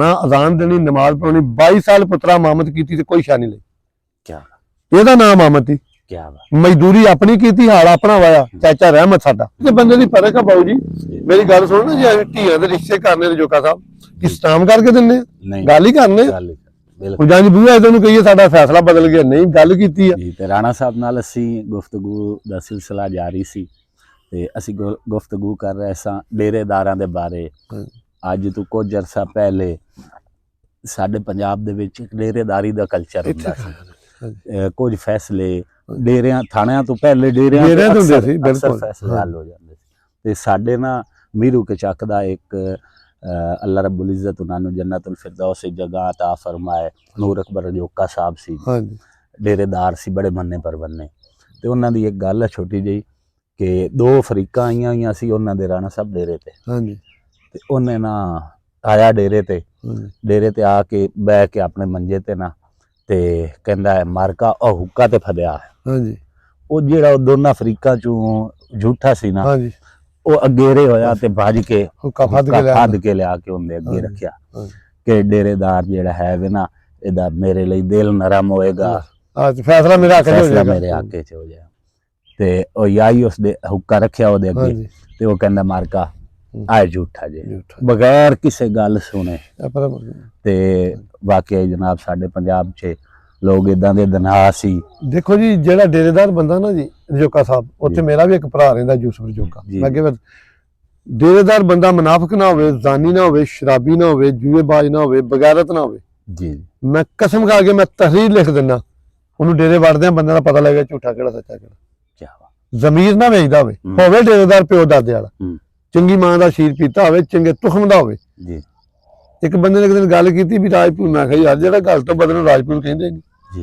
ना अजान देनी नमाज पढ़नी 22 साल पुत्रा मामद की थी कोई शा नहीं ली। क्या ਇਹਦਾ ਨਾਮ ਮਾਮਦ ਸੀ। क्या मजदूरी अपनी की हाल अपना वाया चाचा रहमत साडा ते बंदे दी फर्क है बाबू जी। मेरी गल सुनो ना जी धियां दे रिश्ते करने जोका साहब इस्लाम करके दिन्ने गल ही करने जां जी बूआ इधर कहिए साडा फैसला बदल गया नहीं गल कीती है जी। ते राणा साहब नाल असीं गुफ्तगू दा सिलसिला जारी सी ते असीं गुफ्तगू कर रहे सां डेरेदारां दे बारे। अज तो कुछ अरसा पहले साडे पंजाब दे विच डेरेदारी दा कल्चर हुंदा सी। कुछ फैसले डेरियां थाणियां तो पहले डेरियां तो अक्सर फैसले हल हो जाते ते साडे ना मीरू के चक दा एक अल्लाह रब्बुल इज्जत उन्होंने जन्नतुल फिरदौस जगह अता फरमाए नूर अकबर जोका साहब सी डेरेदार सी बड़े मन्ने परवन्ने ते उन्हां दी एक गल है छोटी जी कि दो फरीकां आईयां होईयां सी उन्हां दे राणा साहब डेरे ते उन्हें ना आया डेरे ते आके बह के अपने मंजे ते ना ते कहंदा है मारका ओ हुक्का ते फदया ਉਹ ਜਿਹੜਾ ਦੋਨਾਂ ਅਫਰੀਕਾ ਚੋਂ ਝੂਠਾ ਸੀ ਨਾ ਉਹ ਅਗੇਰੇ ਹੋਇਆ ਤੇ ਭੱਜ ਕੇ ਹੁੱਕਾ ਫੱਦ ਕੇ ਲਿਆ ਕੇ ਉਹਦੇ ਅੱਗੇ ਰੱਖਿਆ ਕਿ ਡੇਰੇਦਾਰ ਜਿਹੜਾ ਹੈ ਵੇ ਨਾ ਇਹਦਾ ਮੇਰੇ ਲਈ ਦਿਲ ਨਰਮ ਹੋਏਗਾ ਫੈਸਲਾ ਮੇਰੇ ਹੱਕ 'ਚ ਹੋ ਜਾਏਗਾ ਮੇਰੇ ਹੱਕ 'ਚ ਹੋ ਜਾਏ ਤੇ ਉਹ ਯਾਈ ਉਸ ਦੇ ਹੁੱਕਾ ਰੱਖਿਆ ਉਹਦੇ ਅੱਗੇ ਤੇ ਉਹ ਕਹਿੰਦਾ ਮਾਰਕਾ ਆਏ ਝੂਠਾ ਜੇ ਬਗੈਰ ਕਿਸੇ ਗੱਲ ਸੁਣੇ ਤੇ ਵਾਕਿਆ ਜਨਾਬ ਸਾਡੇ ਪੰਜਾਬ 'ਚ लोग इदां दे दना सी। देखो जी जेड़ा डेरेदार बंदा ना जी रजोका साहब उत्थे मेरा भी एक भरा रहिंदा यूसुफ रजोका मैं अगे डेरेदार बंदा मुनाफिक ना होवे जानी ना होवे शराबी ना होवे जुएबाज ना होवे बगैरत ना होवे जी मैं कसम खा के मैं तहरीर लिख दिना उन्होंने डेरे वड़दे बंदे दा पता लगेगा झूठा केड़ा सच्चा केड़ा जमीर ना वेचदा होवे डेरेदार प्यो दादे वाला चंगी मां दा शीर पीता होवे चंगे तुखम दा होवे जी। एक बंदे ने एक दिन गल कीती भी राजपूत मैं कहा यार जेड़ा गल तो बदल राजपूत कहंदे नहीं जी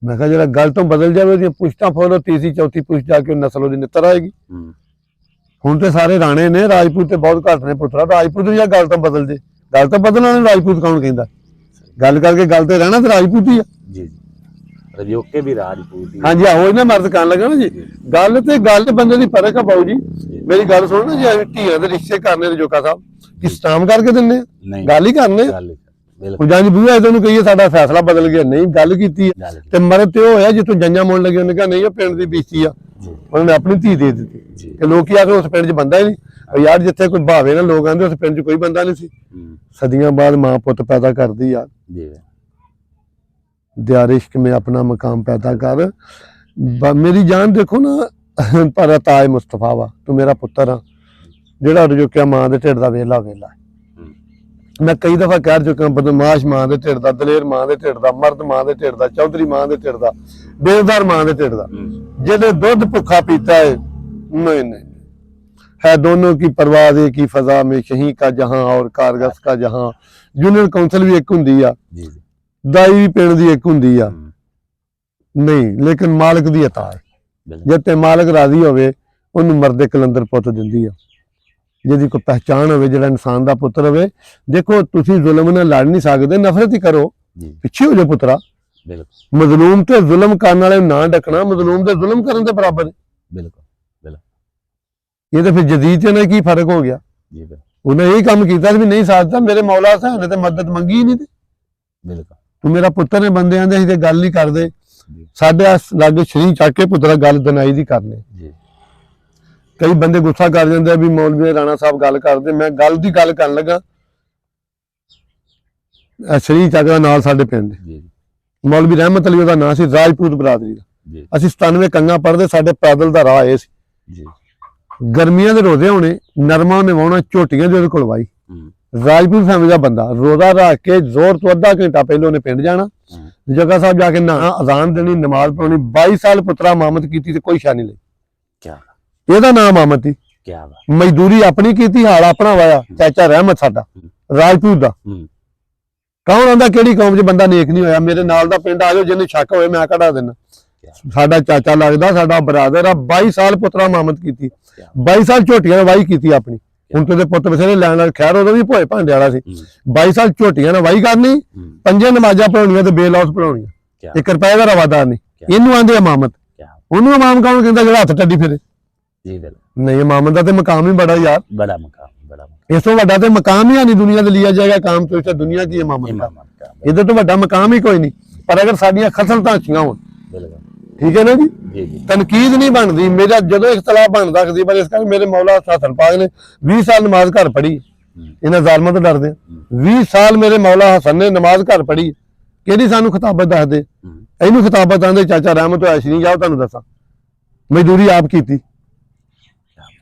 मैं कहा जरा गल तो बदल जाए पुश्तां फॉलो तीसरी चौथी पुश्त जाके नस्ल की नितर आएगी हुण तो सारे राणे ने राजपूत बहुत घट ने पुत्रा राजपूत या गल तो बदल जे गल तो बदलना राजपूत कौन कहंदा गल करके गल तो रहना तो राजपूत ही है जी रजोके भी राजपूत हाँ जी आहो ना मर्द कहन लगा ना जी गल तो बंदे दी फर्क है बाबू जी। मेरी गल सुनो ना जी धियां दे रिश्ते करने रजोका साहब इस्लाम करके दिन्ने गल ही करने जां जी बूआ इधर कहिए साडा फैसला बदल गया नहीं गल कीती ते मरद ते होया जिथों जंजां मुड़न लगे उन्हें कहा नहीं पिंड दी बेइज्जती आ उन्होंने अपनी धी दे दी कि लोग की आखिर उस पिंड च बंदा ही नहीं यार जिथे कोई भावे ना लोग आंदे उस पिंड च कोई बंदा नहीं सी सदियां बाद मां पुत पैदा करदी यार दियार इश्क में अपना मकाम पैदा कर मेरी जान देखो ना पर ताज मुस्तफा वा तू मेरा पुत्र आ जेड़ा रजोकिया मां दे ढिड दा वेला वेला मैं कई दफा कह चुका बदमाश मां दे ढिड दा दलेर मां दे ढिड दा मर्द मां दे ढिड दा चौधरी मां दे ढिड दा बेदार मां दे ढिड दा जिहने दुध भुखा पीता है नहीं नहीं है दोनों की परवाज़ एक ही फजा में शही का जहां और कारगस का जहां यूनियन काउंसिल भी एक हुंदी आ दाई भी पिंड दी एक हुंदी आ नहीं लेकिन मालिक दी अता है जब ते मालिक राजी होवे उन्हें मर्दे कलंदर पुत दिंदी आ जिहदी कोई पहचान हो जो इंसान का पुत्र हो। देखो तुसी जुल्म नाल लड़ नहीं सकते नफरत ही करो पिछे हो जाओ पुत्रा मजलूम ते जुल्म करने वाले ना डकना मजलूम ते जुल्म करने के बराबर है बिल्कुल ये तो फिर जदीद ने की फर्क हो गया उन्हें यही काम किया भी नहीं साधता मेरे मौला से उन्हें तो मदद मंगी ही नहीं थी तू मेरा पुत्र ने बंदे आंदे असीं गल नहीं करते साडे लागे शरीर चक के पुत्रा गल दनाई दी करने कई बंदे गुस्सा कर जाते भी मौलवी राणा साहब गल करते मैं गल की गल कर लगा शरीर चक का नाल साडे पिंड मौलवी रहमत अली उहदा नाम सी राजपूत बरादरी दा असीं 97 कंगा पढ़दे साडे पैदल दा राह ए सी गर्मियां दे रोजे होने नरमा निवाउणा झोटियां दे कोल वाई राजपूत फैमिली दा बंदा रोजा रख के जोर तो अद्धा घंटा पहले उन्हें पिंड जाना जगा साहब जाके नहाना अजान देनी नमाज पढ़नी 22 साल पुत्रा मामद की ते कोई शा नहीं लई ਇਹਦਾ ਨਾਮ ਮਾਮਦ ਸੀ ਮਜ਼ਦੂਰੀ ਆਪਣੀ ਕੀਤੀ ਹਾਲ ਆਪਣਾ ਵਾਇਆ ਚਾਚਾ ਰਹਿਮਤ ਸਾਡਾ ਰਾਜਪੂਤ ਦਾ ਕੌਣ ਆਂਦਾ ਕਿਹੜੀ ਕੌਮ 'ਚ ਬੰਦਾ ਨੇਕ ਨਹੀਂ ਹੋਇਆ ਮੇਰੇ ਨਾਲ ਦਾ ਪਿੰਡ ਆ ਜਾਓ ਜਿਹਨੂੰ ਸ਼ੱਕ ਹੋਵੇ ਮੈਂ ਕਢਾ ਦੇਣਾ ਸਾਡਾ ਚਾਚਾ ਲੱਗਦਾ ਸਾਡਾ ਬਰਾਦਰ ਆ 22 ਸਾਲ ਪੁੱਤਰਾ ਮਾਮਦ ਕੀਤੀ 22 ਸਾਲ ਝੋਟੀਆਂ ਨਾਲ ਵਾਹੀ ਕੀਤੀ ਆਪਣੀ ਹੁਣ ਤੇ ਪੁੱਤ ਬਸੇਰੇ ਲੈਣ ਨਾਲ ਖੈਰ ਉਹਦਾ ਵੀ ਭੋਏ ਭਾਂਡੇ ਵਾਲਾ ਸੀ 22 ਸਾਲ ਝੋਟੀਆਂ ਨਾਲ ਵਾਹੀ ਕਰਨੀ ਪੰਜੇ ਨਮਾਜ਼ਾਂ ਪੜਾਉਣੀਆਂ ਤੇ ਬੇਲੌਸ ਪੜਾਉਣੀਆਂ 1 ਰੁਪਏ ਦਾ ਰਵਾਦਾਰ ਨਹੀਂ ਇਹਨੂੰ ਆਂਦੇ ਇਮਾਮਤ ਉਹਨੂੰ ਇਮਾਮ ਕੌਣ ਕਹਿੰਦਾ ਜਿਹੜਾ ਹੱਥ ਟੱਡੀ ਫਿਰੇ नहीं इमाम दा ते मकाम ही बड़ा यार बड़ा मकाम ਇਸ ਤੋਂ ਵੱਡਾ ਤੇ ਮਕਾਮ ਹੀ ਨਹੀਂ ਦੁਨੀਆ ਤੇ ਲਿਆ ਜਾਏਗਾ काम तो इसे दुनिया की इमामत का इमामत का इधर तो ਵੱਡਾ ਮਕਾਮ ਹੀ ਕੋਈ ਨਹੀਂ ਪਰ ਅਗਰ ਸਾਡੀਆਂ ਖਸਲਤਾਂ ਅੱਛੀਆਂ ਹੋਣ बिल्कुल ਠੀਕ ਹੈ ਨਾ ਜੀ जी जी ਤਨਕੀਦ ਨਹੀਂ ਬਣਦੀ ਮੇਰਾ ਜਦੋਂ ਇਖਤਲਾਫ ਬਣਦਾ ਕਦੀ ਪਰ ਇਸ ਕਰਕੇ ਮੇਰੇ ਮੌਲਾ ਹਸਨ ਪਾਕ ਨੇ 20 ਸਾਲ ਨਮਾਜ਼ ਘਰ ਪੜ੍ਹੀ ਇਹਨਾਂ ਜ਼ਾਲਮਾਂ ਤੋਂ ਡਰਦੇ ਆ 20 ਸਾਲ ਮੇਰੇ ਮੌਲਾ ਹਸਨ ਨੇ ਨਮਾਜ਼ ਘਰ ਪੜ੍ਹੀ ਕਿਹੜੀ ਸਾਨੂੰ ਖਿਤਾਬਤ ਦੱਸਦੇ ਇਹਨੂੰ ਖਿਤਾਬਤ ਆਂਦੇ ਚਾਚਾ ਰਹਿਮਤ ਐਸ਼ ਨਹੀਂ ਜਾਓ ਤੁਹਾਨੂੰ ਦੱਸਾਂ ਮਜ਼ਦੂਰੀ ਆਪ ਕੀਤੀ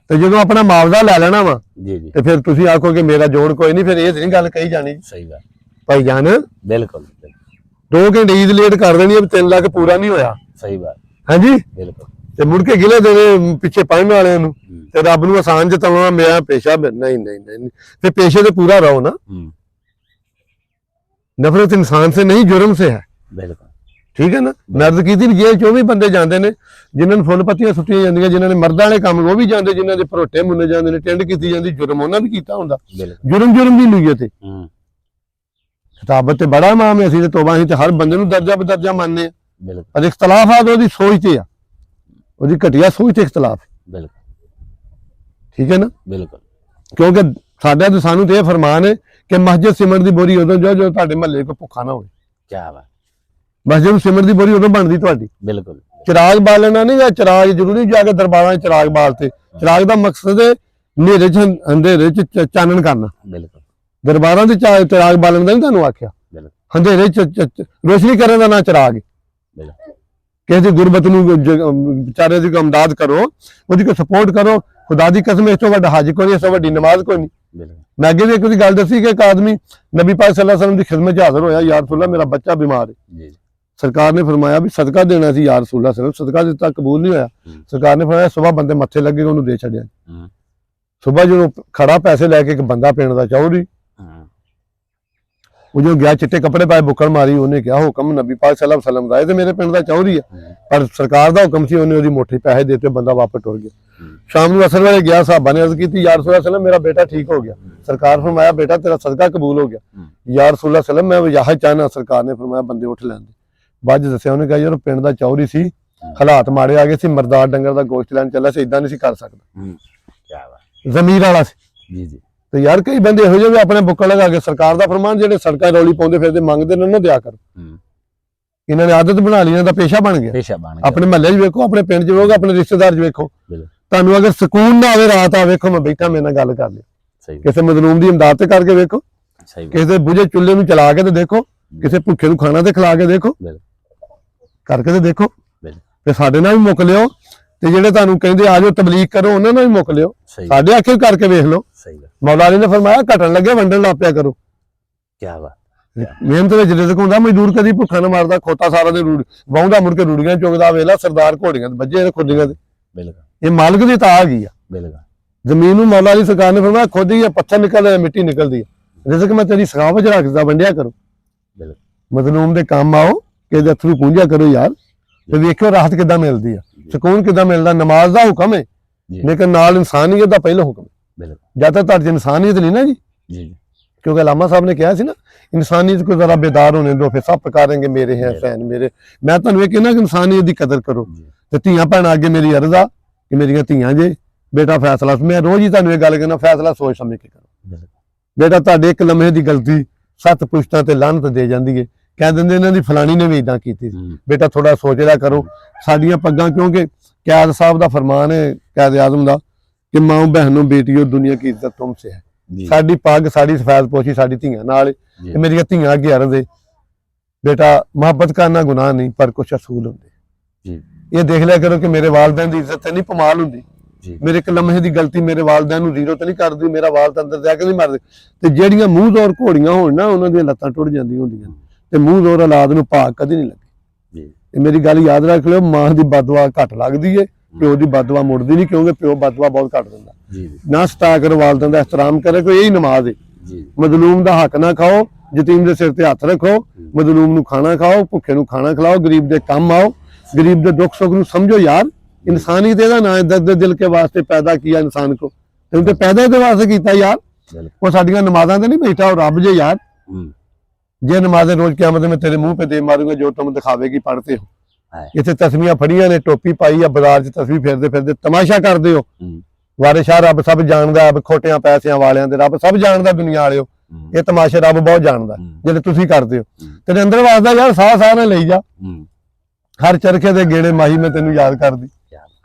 ਤੇ ਜਦੋਂ ਆਪਣਾ ਮੁਆਵਜ਼ਾ ਲੈ ਲੈਣਾ ਵਾ जी जी ਤੇ ਫਿਰ ਤੁਸੀਂ ਆਖੋ ਕਿ ਮੇਰਾ ਜੋੜ ਕੋਈ ਨਹੀਂ ਫਿਰ ਇਹ ਨਹੀਂ ਗੱਲ ਕਹੀ ਜਾਣੀ सही बात ਭਾਈ ਜਾਨ बिल्कुल 2 ਘੰਟੇ ਈਦ ਲੇਟ ਕਰ ਦੇਣੀ ਹੈ 3 ਲੱਖ ਪੂਰਾ ਨਹੀਂ ਹੋਇਆ सही बात ਹਾਂਜੀ बिल्कुल ਤੇ ਮੁੜ ਕੇ ਗਿਲੇ ਦੇਣੇ ਪਿੱਛੇ ਪੜਨ ਵਾਲਿਆਂ ਨੂੰ ਤੇ ਰੱਬ ਨੂੰ ਆਸਾਨ ਜਤਾਉਣਾ ਮੇਰਾ ਪੇਸ਼ਾ ਨਹੀਂ ਨਹੀਂ ਨਹੀਂ ਤੇ ਪੇਸ਼ੇ ਤੇ ਪੂਰਾ ਰਹੋ ਨਾ ਨਫ਼ਰਤ ਇਨਸਾਨ ਸੇ ਨਹੀਂ ਜੁਰਮ ਸੇ ਹੈ बिल्कुल ਠੀਕ ਹੈ ਨਾ ਮਰਦ ਕੀਤੀ ਜੇਲ੍ਹ 'ਚ ਉਹ ਵੀ ਬੰਦੇ ਜਾਂਦੇ ਨੇ ਜਿਨ੍ਹਾਂ ਨੂੰ ਫੁੱਲ ਪੱਤੀਆਂ ਸੁੱਟੀਆਂ ਜਾਂਦੀਆਂ ਜਿਨ੍ਹਾਂ ਨੇ ਮਰਦਾਂ ਵਾਲੇ ਕੰਮ ਉਹ ਵੀ ਜਾਂਦੇ ਜਿਨ੍ਹਾਂ ਦੇ ਭਰੋਟੇ ਮੁੰਨੇ ਜਾਂਦੇ ਨੇ ਟੈਂਡ ਕੀਤੀ ਜਾਂਦੀ ਜੁਰਮ ਉਹਨਾਂ ਵੀ ਕੀਤਾ ਹੁੰਦਾ बिल्कुल ਜੁਰਮ ਦੀ ਨੀਅਤ ਤੇ ਖਿਤਾਬਤ ਤੇ ਬੜਾ ਮਾਮ ਹੈ ਅਸੀਂ ਤੇ ਤੋਬਾ ਅਸੀਂ ਤੇ ਹਰ ਬੰਦੇ ਨੂੰ ਦਰਜਾ ਬਦਰਜਾ ਮੰਨਦੇ ਆ बिल्कुल ਪਰ ਇਖਤਲਾਫਾਤ ਉਹਦੀ ਸੋਚ ਤੇ ਆ ਉਹਦੀ ਘਟੀਆ ਸੋਚ ਤੇ ਇਖਤਲਾਫ बिल्कुल ਠੀਕ ਹੈ ਨਾ बिल्कुल ਕਿਉਂਕਿ ਸਾਡਾ ਤੇ ਸਾਨੂੰ ਤੇ ਇਹ ਫਰਮਾਨ ਹੈ ਕਿ ਮਸਜਿਦ ਸਿਮਰਨ ਦੀ ਬੋਰੀ ਉਦੋਂ ਜੋ ਤੁਹਾਡੇ ਮਹੱਲੇ ਕੋ ਭੁੱਖਾ ਨਾ ਹੋਵੇ क्या बात ਮਸਜਿਦ ਸਿਮਰਨ ਦੀ ਬੋਰੀ ਉਦੋਂ ਬਣਦੀ ਤੁਹਾਡੀ बिल्कुल ਚਿਰਾਗ ਬਾਲਣਾ ਨਹੀਂ ਜਾਂ ਚਿਰਾਗ ਜ਼ਰੂਰੀ ਜਾ ਕੇ ਦਰਬਾਰਾਂ 'ਚ ਚਿਰਾਗ ਬਾਲਤੇ ਚਿਰਾਗ ਦਾ ਮਕਸਦ ਹੈ ਹਨੇਰੇ 'ਚ ਅੰਧੇਰੇ 'ਚ ਚਾਨਣ ਕਰਨਾ बिल्कुल ਦਰਬਾਰਾਂ ਦੇ ਚਿਰਾਗ ਬਾਲਣ ਦਾ ਨਹੀਂ ਤੁਹਾਨੂੰ ਆਖਿਆ बिल्कुल ਹਨੇਰੇ 'ਚ ਰੋਸ਼ਨੀ ਕਰਨ ਦਾ ਨਾ ਚਿਰਾਗ ਹੈ बिल्कुल ਕਿਸੇ ਦੀ ਗੁਰਬਤ ਨੂੰ ਵਿਚਾਰੇ ਦੀ ਇਮਦਾਦ ਕਰੋ ਉਹਦੀ ਕੋ ਸਪੋਰਟ ਕਰੋ ਖੁਦਾ ਦੀ ਕਸਮ ਇਸ ਤੋਂ ਵੱਡਾ ਹਜ ਕੋਈ ਨਹੀਂ ਇਸ ਤੋਂ ਵੱਡੀ ਨਮਾਜ਼ ਕੋਈ ਨਹੀਂ बिल्कुल ਮੈਂ ਅੱਗੇ ਵੀ ਇੱਕ ਦੀ ਗੱਲ ਦੱਸੀ ਕਿ ਇੱਕ ਆਦਮੀ ਨਬੀ ਪਾਕ ਸੱਲੱਲਾਹੁ ਅਲੈहि ਵਸੱਲਮ ਦੀ ਖਿਦਮਤ 'ਚ ਹਾਜ਼ਰ ਹੋਇਆ ਯਾ ਰਸੂਲ ਅੱਲਾਹ ਮੇਰਾ ਬੱਚਾ ਬਿਮਾਰ ਹੈ जी ਸਰਕਾਰ ਨੇ ਫਰਮਾਇਆ ਵੀ ਸਦਕਾ ਦੇਣਾ ਸੀ ਯਾ ਰਸੂਲ ਅੱਲਾਹ ਸੱਲੱਲਾਹੁ ਅਲੈहि ਵਸੱਲਮ ਸਦਕਾ ਦਿੱਤਾ ਕਬੂਲ ਨਹੀਂ ਹੋਇਆ ਸਰਕਾਰ ਨੇ ਫਰਮਾਇਆ ਸਵੇਰ ਬੰਦੇ ਮੱਥੇ ਲੱਗੇ ਉਹਨੂੰ ਦੇ ਛੱਡਿਆ ਸਵੇਰ ਜਦੋਂ ਖੜਾ ਪੈਸੇ ਲੈ ਕੇ ਇੱਕ ਬੰਦਾ ਪਿੰਡ ਦਾ ਚੌਧਰੀ ਉਹ ਜੋ ਗਿਆ ਚਿੱਟੇ ਕੱਪੜੇ ਪਾਏ ਬੁੱਕਲ ਮਾਰੀ ਉਹਨੇ ਕਿਹਾ ਹੁਕਮ ਨਬੀ ਪਾਕ ਸੱਲੱਲਾਹੁ ਅਲੈहि ਵਸੱਲਮ ਦਾ ਹੈ ਤੇ ਮੇਰੇ ਪਿੰਡ ਦਾ ਚੌਧਰੀ ਹੈ ਪਰ ਸਰਕਾਰ ਦਾ ਹੁਕਮ ਸੀ ਉਹਨੇ ਉਹਦੀ ਮੁੱਠੀ ਪੈਸੇ ਦੇ ਦਿੱਤੇ ਬੰਦਾ ਵਾਪਸ ਟੁਰ ਗਿਆ ਸ਼ਾਮ ਨੂੰ ਅਸਰ ਵੇਲੇ ਗਿਆ ਸਾਹਬਾਂ ਨੇ ਅਰਜ਼ ਕੀਤੀ ਯਾ ਰਸੂਲ ਅੱਲਾਹ ਸੱਲੱਲਾਹੁ ਮੇਰਾ ਬੇਟਾ ਠੀਕ ਹੋ ਗਿਆ ਸਰਕਾਰ ਫਰਮਾਇਆ ਬੇਟਾ ਤੇਰਾ ਸਦਕਾ ਕਬੂਲ ਹੋ ਗਿਆ ਯਾ ਰਸੂਲ ਅੱਲਾਹ ਸੱਲੱਲਾਹੁ ਮੈਂ ਯਾਹ ਚਾਹਨਾ ਸਰਕਾਰ ਨੇ ਫਰਮਾਇਆ ਬੰਦੇ ਉੱਠ ਲੈਂਦੇ ਬਾਅਦ ਦੱਸਿਆ ਉਹਨੇ ਕਿਹਾ ਯਾਰ ਪਿੰਡ ਦਾ ਚੌਧਰੀ ਸੀ ਹਾਲਾਤ ਮਾੜੇ ਆ ਗਏ ਸੀ ਮਰਦਾਰ ਡੰਗਰ ਦਾ ਗੋਸ਼ਤ ਲੈਣ ਚੱਲਾ ਸੀ ਇਦਾਂ ਨਹੀਂ ਸੀ ਕਰ ਸਕਦਾ क्या बात ਜ਼ਮੀਰ ਵਾਲਾ ਸੀ जी जी ਤੇ ਯਾਰ ਕਈ ਬੰਦੇ ਇਹੋ ਜਿਹੇ ਵੀ ਆਪਣੇ ਬੁੱਕਲ ਲਗਾ ਕੇ ਸਰਕਾਰ ਦਾ ਫਰਮਾਨ ਜਿਹੜੇ ਸੜਕਾਂ ਰੌਲੀ ਪਾਉਂਦੇ ਫਿਰਦੇ ਮੰਗਦੇ ਨੇ ਉਹਨਾਂ ਦਿਆ ਕਰ ਇਹਨਾਂ ਨੇ ਆਦਤ ਬਣਾ ਲਈ ਇਹਨਾਂ ਦਾ ਪੇਸ਼ਾ ਬਣ ਗਿਆ पेशा बन ਆਪਣੇ ਮਹੱਲੇ 'ਚ ਵੇਖੋ ਆਪਣੇ ਪਿੰਡ 'ਚ ਵੇਖੋ ਆਪਣੇ ਰਿਸ਼ਤੇਦਾਰ 'ਚ ਵੇਖੋ ਤੁਹਾਨੂੰ ਅਗਰ ਸਕੂਨ ਨਾ ਆਵੇ ਰਾਤ ਆ ਵੇਖੋ ਮੈਂ ਬੈਠਾ ਮੇਰੇ ਨਾਲ ਗੱਲ ਕਰ ਲਿਓ सही ਕਿਸੇ ਮਜ਼ਲੂਮ ਦੀ ਇਮਦਾਦ ਤੇ ਕਰਕੇ ਵੇਖੋ सही ਕਿਸੇ ਦੇ ਬੁਝੇ ਚੁੱਲ੍ਹੇ ਨੂੰ ਚਲਾ ਕੇ ਤੇ ਦੇਖੋ ਕਿਸੇ ਭੁੱਖੇ ਨੂੰ ਖਾਣਾ ਤੇ ਖਿਲਾ ਕੇ ਦੇਖੋ ਕਰਕੇ ਤੇ ਦੇਖੋ ਤੇ ਸਾਡੇ ਨਾਲ ਵੀ ਮੁੱਕ ਲਿਓ ਤੇ ਜਿਹੜੇ ਤੁਹਾਨੂੰ ਕਹਿੰਦੇ ਆ ਜਾਓ ਤਬਲੀਗ ਕਰੋ ਉਹਨਾਂ ਨਾਲ ਵੀ ਮੁੱਕ ਲਿਓ ਸਾਡੇ ਆਖੇ ਕਰਕੇ ਵੇਖ ਲਓ सही ਮੌਲਾ ਅਲੀ ਨੇ ਫਰਮਾਇਆ ਘਟਣ ਲੱਗੇ ਵੰਡਣ ਲੱਗ ਪਿਆ ਕਰੋ क्या बात ਮਿਹਨਤ ਵਿੱਚ ਰਿਜ਼ਕ ਹੁੰਦਾ ਮਜ਼ਦੂਰ ਕਦੀ ਭੁੱਖਾ ਨਾ ਮਾਰਦਾ ਖੋਤਾ ਸਾਰਾ ਦੇ ਰੂੜ ਵਾਹੁੰਦਾ ਮੁੜ ਕੇ ਰੂੜੀਆਂ ਚੁਗਦਾ ਵੇਲਾ ਸਰਦਾਰ ਘੋੜੀਆਂ ਤੇ ਵੱਜੇ ਨੇ ਖੁੱਡੀਆਂ ਤੇ बिल्कुल ਇਹ ਮਾਲਕ ਦੀ ਤਾਂ ਆ ਗਈ ਆ बिल्कुल ਜ਼ਮੀਨ ਨੂੰ ਮੌਲਾ ਅਲੀ ਸਰਕਾਰ ਨੇ ਫਰਮਾਇਆ ਖੁਦ ਹੀ ਪੱਥਰ ਨਿਕਲਦਾ ਮਿੱਟੀ ਨਿਕਲਦੀ ਹੈ ਰਿਜ਼ਕ ਮੈਂ ਤੇਰੀ ਸਖਾਵਤ ਰੱਖਦਾ ਵੰਡਿਆ ਕਰੋ बिल्कुल ਮਜ਼ਲੂਮ ਦੇ ਕੰਮ ਆਓ ਕਿ ਦੇ ਅਥਰੂ ਪੂੰਝਿਆ ਕਰੋ ਯਾਰ ਤੇ ਵੇਖਿਓ ਰਾਹਤ ਕਿੱਦਾਂ ਮਿਲਦੀ ਆ ਸਕੂਨ ਕਿੱਦਾਂ ਮਿਲਦਾ ਨਮਾਜ਼ ਦਾ ਹੁਕਮ ਹੈ ਲੇਕਿਨ ਨਾਲ ਇਨਸਾਨੀਅਤ ਦਾ ਪਹਿਲਾ ਹੁਕਮ ਹੈ ਜਦ ਤੱਕ ਤੁਹਾਡੀ ਇਨਸਾਨੀਅਤ ਨਹੀਂ ਨਾ ਜੀ क्योंकि अलामा साहब ने कहा ना इंसानियत को जरा बेदार होने दो फिर सब करेंगे मेरे हैं फैन मेरे मैं तुहानू ये कहना कि इंसानियत की कदर करो ते धीआं भैणां अगे मेरी अर्ज आ कि मेरियां धीआं जे बेटा फैसला मैं रोज ही तुहानू ये गल कहना फैसला सोच समझ के करो बेटा तुहाडे एक लम्हे की गलती 7 पुश्तां ते लानत दे जांदी है कह दिंदे इन्हां दी फलानी ने भी इदां कीती बेटा थोड़ा सोच लिया करो साडियां पग्गां क्योंकि कैद साहब दा फरमान है कैद आजम दा कि माओ बहनों बेटियों दुनिया की इज्जत तुमसे है साडी पग साडी सफेद पोशी साडी धीआं नाल ते मेरियां धीआं अगे अर्ज है बेटा मोहब्बत करना गुनाह नहीं पर कुछ असूल होंदे ये देख लिया करो कि मेरे वालदैन दी इज्जत नहीं पमाल हुंदी मेरे एक लम्हे दी गलती मेरे वालदैन नूं जीरो ते नहीं करदी मेरा वालद अंदर जाके नहीं मरदे ते जेहड़ियां मूंह दौर घोड़ियां होण ना उन्हां दी लत्तां टुट जांदियां हुंदियां ते मूंह दौर औलाद नूं भाग कदी नहीं लगे ते मेरी गल याद रख लिओ मां दी बददुआ घट लगदी है प्यो दी बददुआ मुड़दी नहीं क्योंकि प्यो बददुआ बहुत घट दिंदा ना सता करो वालदैन दा एहतराम करे कोई यही नमाज है मजलूम दा हक ना खाओ यतीम दे सिर ते हथ रखो मजलूम नूं खाना खाओ भुखे नूं खाना खिलाओ गरीब दे काम आओ गरीब दे दुख सुख नूं समझो यार इंसानियत दा ना दर्द दिल के वास्ते पैदा किया इंसान को ते पैदा इहदे वास्ते कीता यार वो साडियां नमाज़ां ते नहीं बैठा और रब जे यार जे नमाज़ें रोज क़यामत में तेरे मुंह पे दे मारूंगा जो तुम दिखावेगी पढ़ते हो इत्थे तस्वीरां फड़ियां ने टोपी पाई आ बाजार च तस्वीर फेरदे फिरदे तमाशा करदे हो ਵਾਰਿਸ਼ਾਹ ਰੱਬ ਸਭ ਜਾਣਦਾ, ਖੋਟਿਆਂ ਪੈਸਿਆਂ ਵਾਲਿਆਂ ਦੇ ਰੱਬ ਸਭ ਜਾਣਦਾ, ਦੁਨੀਆ ਵਾਲਿਓ ਇਹ ਤਮਾਸ਼ੇ ਰੱਬ ਬਹੁਤ ਜਾਣਦਾ ਜਿਹੜੇ ਤੁਸੀਂ ਕਰਦੇ ਹੋ। ਤੇਰੇ ਅੰਦਰ ਵਾਸਦਾ ਯਾਰ ਸਾਹ ਸਾਹ ਨਾਲ ਲਈ ਜਾ, ਹਰ ਚਰਖੇ ਦੇ ਗੇੜੇ ਮਾਹੀ ਮੈਂ ਤੈਨੂੰ ਯਾਦ ਕਰਦੀ।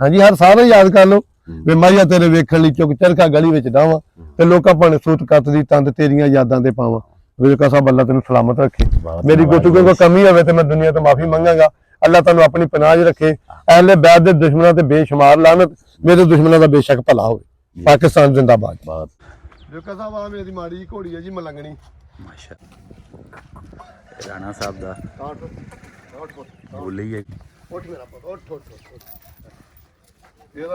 ਹਾਂਜੀ ਹਰ ਸਾਹ ਨਾਲ ਯਾਦ ਕਰ ਲਓ ਵੀ ਮਾਹੀਆ ਤੇਰੇ ਵੇਖਣ ਲਈ ਚੁੱਕ ਚਰਖਾ ਗਲੀ ਵਿੱਚ ਡਾਵਾਂ ਤੇ ਲੋਕਾਂ ਭਾਣੇ ਸੂਤ ਕੱਤ ਦੀ ਤੰਦ ਤੇਰੀਆਂ ਯਾਦਾਂ ਤੇ ਪਾਵਾਂ। ਵੇਰਕਾ ਸਾਹਿਬ ਅੱਲਾ ਤੈਨੂੰ ਸਲਾਮਤ ਰੱਖੇ। ਮੇਰੀ ਗੁਫ਼ਤਗੂ ਕੋਈ ਕਮੀ ਹੋਵੇ ਤੇ ਮੈਂ ਦੁਨੀਆ ਤੋਂ ਮਾਫੀ ਮੰਗਾਂਗਾ। ਅੱਲਾ ਤੁਹਾਨੂੰ ਆਪਣੀ ਪਨਾਹ 'ਚ ਰੱਖੇ। ਅਹਿਲੇ ਬੈਤ ਦੇ ਦੁਸ਼ਮਣਾਂ ਤੇ ਬੇਸ਼ੁਮਾਰ ਲਾਨਤ, ਮੇਰੇ ਦੁਸ਼ਮਣਾਂ ਦਾ ਬੇਸ਼ੱਕ ਭਲਾ ਹੋਵੇ। ਪਾਕਿਸਤਾਨ ਜ਼ਿੰਦਾਬਾਦ। ਵੇਰਕਾ ਸਾਹਿਬ ਆ ਮੇਰੀ ਮਾੜੀ ਜਿਹੀ ਘੋੜੀ ਹੈ ਜੀ ਮਲੰਗਣੀ। ਮਾਸ਼ਾ ਰਾਣਾ ਸਾਹਿਬ ਦਾ ਬੋਲੀ ਹੈ। ਉੱਠ ਮੇਰਾ ਪੁੱਤ, ਉੱਠ। ਇਹਦਾ